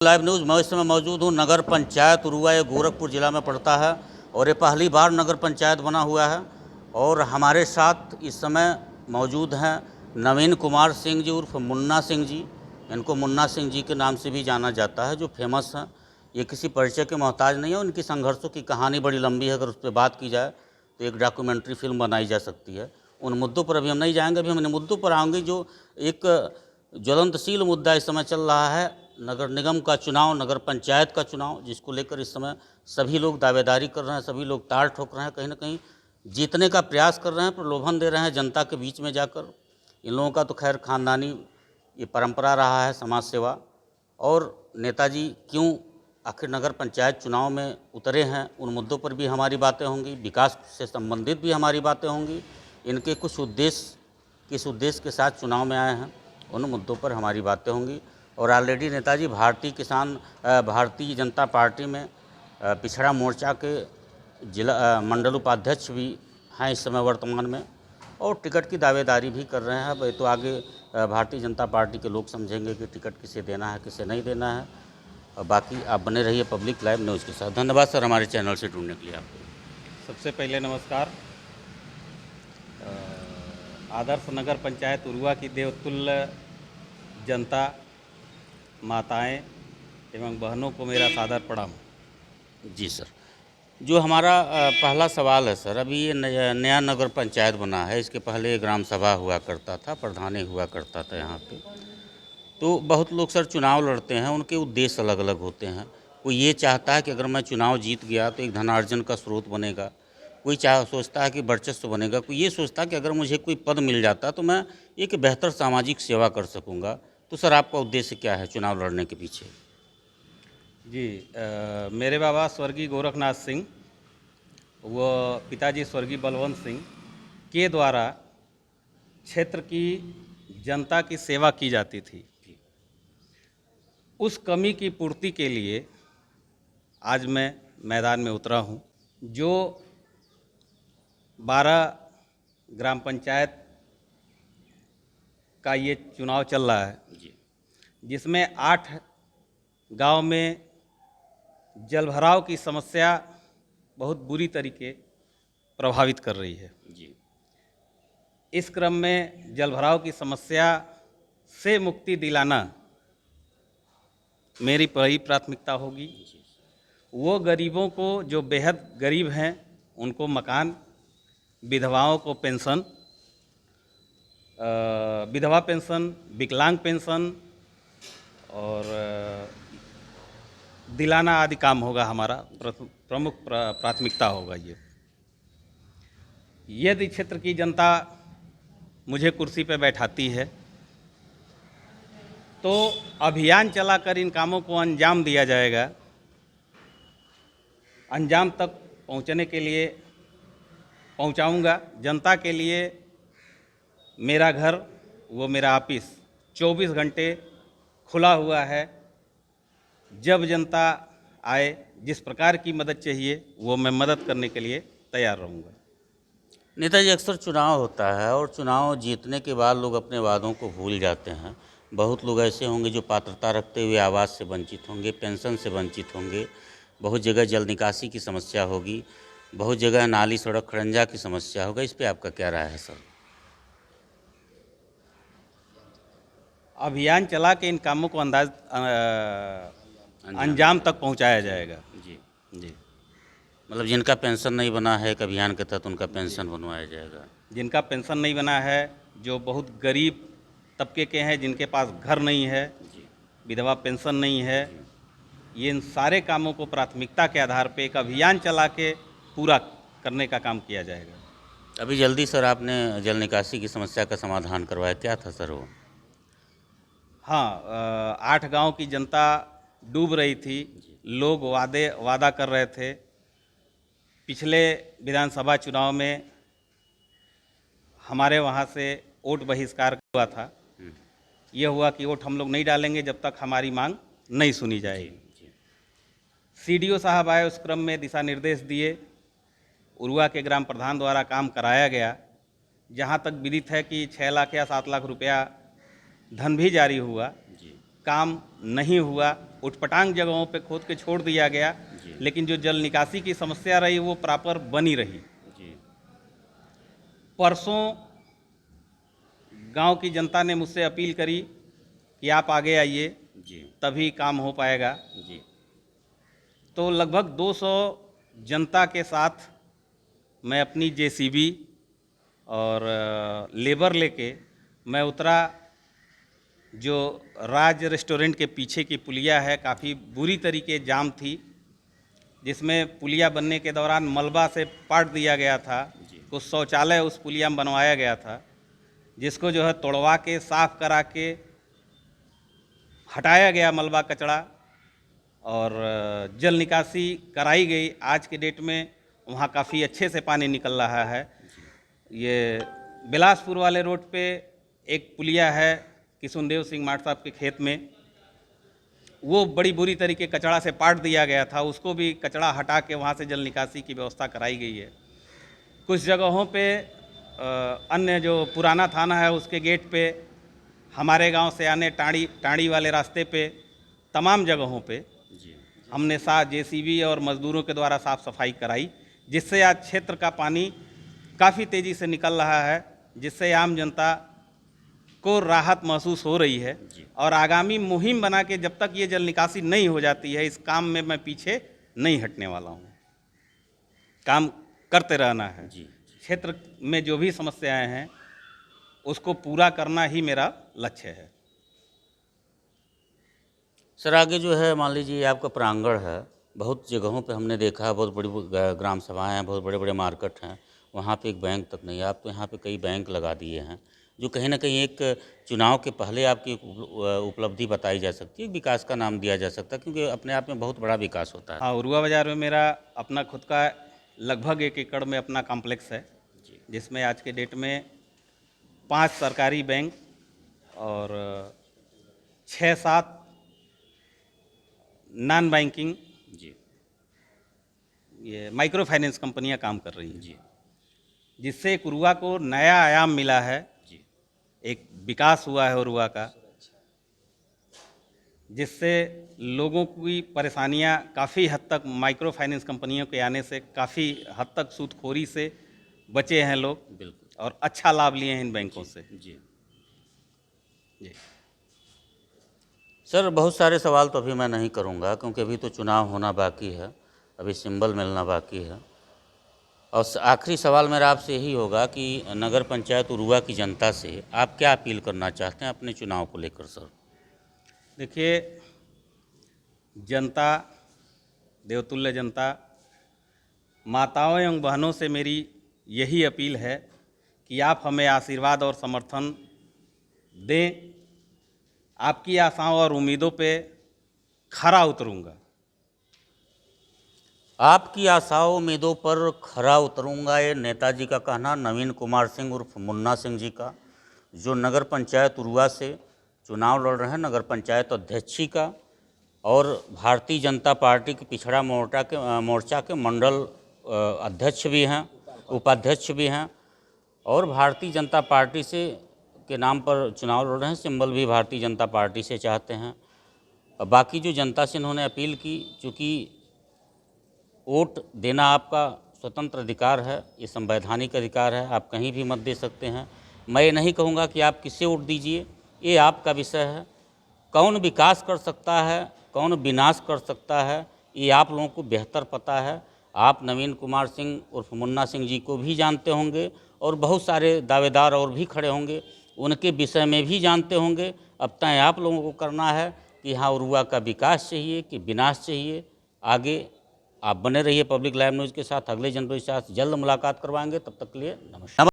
Live news. मैं इस समय मौजूद हूँ नगर पंचायत उरुवा, ये गोरखपुर ज़िला में पड़ता है और ये पहली बार नगर पंचायत बना हुआ है। और हमारे साथ इस समय मौजूद हैं नवीन कुमार सिंह जी उर्फ मुन्ना सिंह जी। इनको मुन्ना सिंह जी के नाम से भी जाना जाता है, जो फेमस हैं। ये किसी परिचय के मोहताज नहीं है। उनकी संघर्षों की कहानी बड़ी लंबी है। अगर उस पर बात की जाए तो एक डॉक्यूमेंट्री फिल्म बनाई जा सकती है। उन मुद्दों पर अभी हम नहीं जाएंगे। अभी हम इन मुद्दों पर आएंगे जो एक ज्वलंतशील मुद्दा इस समय चल रहा है, नगर निगम का चुनाव, नगर पंचायत का चुनाव, जिसको लेकर इस समय सभी लोग दावेदारी कर रहे हैं, सभी लोग ताल ठोक रहे हैं, कहीं ना कहीं जीतने का प्रयास कर रहे हैं, प्रलोभन दे रहे हैं जनता के बीच में जाकर। इन लोगों का तो खैर खानदानी ये परंपरा रहा है, समाज सेवा। और नेताजी क्यों आखिर नगर पंचायत चुनाव में उतरे हैं, उन मुद्दों पर भी हमारी बातें होंगी। विकास से संबंधित भी हमारी बातें होंगी। इनके कुछ उद्देश्य, किस उद्देश्य के साथ चुनाव में आए हैं, उन मुद्दों पर हमारी बातें होंगी। और ऑलरेडी नेताजी भारतीय जनता पार्टी में पिछड़ा मोर्चा के जिला मंडल उपाध्यक्ष भी हैं इस समय वर्तमान में, और टिकट की दावेदारी भी कर रहे हैं। अब ये तो आगे भारतीय जनता पार्टी के लोग समझेंगे कि टिकट किसे देना है, किसे नहीं देना है। और बाकी आप बने रहिए पब्लिक लाइव न्यूज़ के साथ। धन्यवाद सर हमारे चैनल से जुड़ने के लिए आपको। सबसे पहले नमस्कार। आदर्श नगर पंचायत उरुवा की देवतुल्य जनता, माताएं एवं बहनों को मेरा सादर प्रणाम। जी सर, जो हमारा पहला सवाल है सर, अभी ये नया नगर पंचायत बना है। इसके पहले ग्राम सभा हुआ करता था, प्रधानी हुआ करता था यहाँ पे। तो बहुत लोग सर चुनाव लड़ते हैं, उनके उद्देश्य अलग अलग होते हैं। कोई ये चाहता है कि अगर मैं चुनाव जीत गया तो एक धनार्जन का स्रोत बनेगा। कोई सोचता है कि वर्चस्व बनेगा। कोई ये सोचता है कि अगर मुझे कोई पद मिल जाता तो मैं एक बेहतर सामाजिक सेवा कर सकूँगा। तो सर आपका उद्देश्य क्या है चुनाव लड़ने के पीछे? जी, मेरे बाबा स्वर्गीय गोरखनाथ सिंह व पिताजी स्वर्गीय बलवंत सिंह के द्वारा क्षेत्र की जनता की सेवा की जाती थी। उस कमी की पूर्ति के लिए आज मैं मैदान में उतरा हूँ। जो 12 ग्राम पंचायत का ये चुनाव चल रहा है, जिसमें 8 गांव में जलभराव की समस्या बहुत बुरी तरीके प्रभावित कर रही है। जी, इस क्रम में जलभराव की समस्या से मुक्ति दिलाना मेरी पहली प्राथमिकता होगी। वो गरीबों को, जो बेहद गरीब हैं, उनको मकान, विधवाओं को पेंशन, विधवा पेंशन, विकलांग पेंशन और दिलाना आदि काम होगा हमारा प्रमुख प्राथमिकता होगा। ये यदि क्षेत्र की जनता मुझे कुर्सी पर बैठाती है तो अभियान चलाकर इन कामों को अंजाम दिया जाएगा। अंजाम तक पहुंचने के लिए पहुंचाऊंगा। जनता के लिए मेरा घर, वो मेरा ऑफिस 24 घंटे खुला हुआ है। जब जनता आए, जिस प्रकार की मदद चाहिए वो मैं मदद करने के लिए तैयार रहूँगा। नेताजी, अक्सर चुनाव होता है और चुनाव जीतने के बाद लोग अपने वादों को भूल जाते हैं। बहुत लोग ऐसे होंगे जो पात्रता रखते हुए आवास से वंचित होंगे, पेंशन से वंचित होंगे। बहुत जगह जल निकासी की समस्या होगी, बहुत जगह नाली सड़क खड़ंजा की समस्या होगा। इस पे आपका क्या राय है सर? अभियान चला के इन कामों को अंजाम तक पहुंचाया जाएगा। जी जी, मतलब जिनका पेंशन नहीं बना है एक अभियान के तहत उनका पेंशन बनवाया जाएगा। जिनका पेंशन नहीं बना है, जो बहुत गरीब तबके के हैं, जिनके पास घर नहीं है, विधवा पेंशन नहीं है, ये इन सारे कामों को प्राथमिकता के आधार पे एक अभियान चला के पूरा करने का काम किया जाएगा। अभी जल्दी सर आपने जल निकासी की समस्या का समाधान करवाया, क्या था सर वो? हाँ, 8 गांव की जनता डूब रही थी। लोग वादा कर रहे थे। पिछले विधानसभा चुनाव में हमारे वहाँ से वोट बहिष्कार हुआ था। ये हुआ कि वोट हम लोग नहीं डालेंगे जब तक हमारी मांग नहीं सुनी जाएगी। सीडीओ साहब आए, उस क्रम में दिशा निर्देश दिए। उरुवा के ग्राम प्रधान द्वारा काम कराया गया। जहाँ तक विदित है कि 6 लाख या 7 लाख रुपया धन भी जारी हुआ। काम नहीं हुआ, उटपटांग जगहों पे खोद के छोड़ दिया गया, लेकिन जो जल निकासी की समस्या रही वो प्रॉपर बनी रही। परसों गांव की जनता ने मुझसे अपील करी कि आप आगे आइए, तभी काम हो पाएगा। तो लगभग 200 जनता के साथ मैं अपनी जेसीबी और लेबर लेके मैं उतरा। जो राज रेस्टोरेंट के पीछे की पुलिया है, काफ़ी बुरी तरीके जाम थी, जिसमें पुलिया बनने के दौरान मलबा से पाट दिया गया था। कुछ शौचालय उस पुलिया में बनवाया गया था, जिसको जो है तोड़वा के साफ करा के हटाया गया मलबा कचरा और जल निकासी कराई गई। आज के डेट में वहाँ काफ़ी अच्छे से पानी निकल रहा है। ये बिलासपुर वाले रोड पे एक पुलिया है किशुनदेव सिंह माट साहब के खेत में, वो बड़ी बुरी तरीके कचरा से पाट दिया गया था, उसको भी कचरा हटा के वहाँ से जल निकासी की व्यवस्था कराई गई है। कुछ जगहों पे अन्य जो पुराना थाना है उसके गेट पे, हमारे गांव से आने टाड़ी वाले रास्ते पे, तमाम जगहों पे हमने जेसीबी और मज़दूरों के द्वारा साफ़ सफाई कराई, जिससे आज क्षेत्र का पानी काफ़ी तेज़ी से निकल रहा है, जिससे आम जनता को राहत महसूस हो रही है। और आगामी मुहिम बना के जब तक ये जल निकासी नहीं हो जाती है, इस काम में मैं पीछे नहीं हटने वाला हूँ। काम करते रहना है। क्षेत्र में जो भी समस्याएं हैं उसको पूरा करना ही मेरा लक्ष्य है। सर, आगे जो है मान लीजिए आपका प्रांगण है, बहुत जगहों पे हमने देखा है, बहुत बड़ी ग्राम सभाएं हैं, बहुत बड़े बड़े मार्केट हैं, वहाँ पे एक बैंक तक नहीं है। आप तो यहाँ पे कई बैंक लगा दिए हैं, जो कहीं ना कहीं एक चुनाव के पहले आपकी उपलब्धि बताई जा सकती है, विकास का नाम दिया जा सकता है, क्योंकि अपने आप में बहुत बड़ा विकास होता है। हाँ, उरुआ बाज़ार में मेरा अपना खुद का लगभग 1 एकड़ में अपना कॉम्प्लेक्स है, जिसमें आज के डेट में 5 सरकारी बैंक और 6-7 नॉन बैंकिंग ये माइक्रो फाइनेंस कंपनियां काम कर रही हैं, जिससे एक उरुआ को नया आयाम मिला है, एक विकास हुआ है उरुआ का, जिससे लोगों की परेशानियां काफ़ी हद तक माइक्रो फाइनेंस कंपनियों के आने से काफ़ी हद तक सूदखोरी से बचे हैं लोग। बिल्कुल। और अच्छा लाभ लिए हैं इन बैंकों से। जी। सर, बहुत सारे सवाल तो अभी मैं नहीं करूंगा, क्योंकि अभी तो चुनाव होना बाकी है, अभी सिंबल मिलना बाकी है। और आखिरी सवाल मेरा आपसे यही होगा कि नगर पंचायत उरुआ की जनता से आप क्या अपील करना चाहते हैं अपने चुनाव को लेकर? सर देखिए, जनता, देवतुल्य जनता, माताओं एवं बहनों से मेरी यही अपील है कि आप हमें आशीर्वाद और समर्थन दें। आपकी आशाओं और उम्मीदों पे खरा उतरूंगा। आपकी आशाओं उम्मीदों पर खरा उतरूंगा, ये नेताजी का कहना, नवीन कुमार सिंह उर्फ मुन्ना सिंह जी का, जो नगर पंचायत उरुआ से चुनाव लड़ रहे हैं, नगर पंचायत अध्यक्षी का, और भारतीय जनता पार्टी के पिछड़ा मोर्चा के मंडल अध्यक्ष भी हैं, उपाध्यक्ष भी हैं, और भारतीय जनता पार्टी से के नाम पर चुनाव लड़ रहे हैं, सिंबल भी भारतीय जनता पार्टी से चाहते हैं। बाकी जो जनता से इन्होंने अपील की, चूँकि वोट देना आपका स्वतंत्र अधिकार है, ये संवैधानिक अधिकार है, आप कहीं भी मत दे सकते हैं। मैं ये नहीं कहूँगा कि आप किसे वोट दीजिए, ये आपका विषय है। कौन विकास कर सकता है, कौन विनाश कर सकता है, ये आप लोगों को बेहतर पता है। आप नवीन कुमार सिंह उर्फ मुन्ना सिंह जी को भी जानते होंगे, और बहुत सारे दावेदार और भी खड़े होंगे, उनके विषय में भी जानते होंगे। अब तय आप लोगों को करना है कि हाँ, उरुआ का विकास चाहिए कि विनाश चाहिए। आगे आप बने रहिए पब्लिक लाइव न्यूज़ के साथ। अगले जनवरी के साथ जल्द मुलाकात करवाएंगे, तब तक के लिए नमस्कार।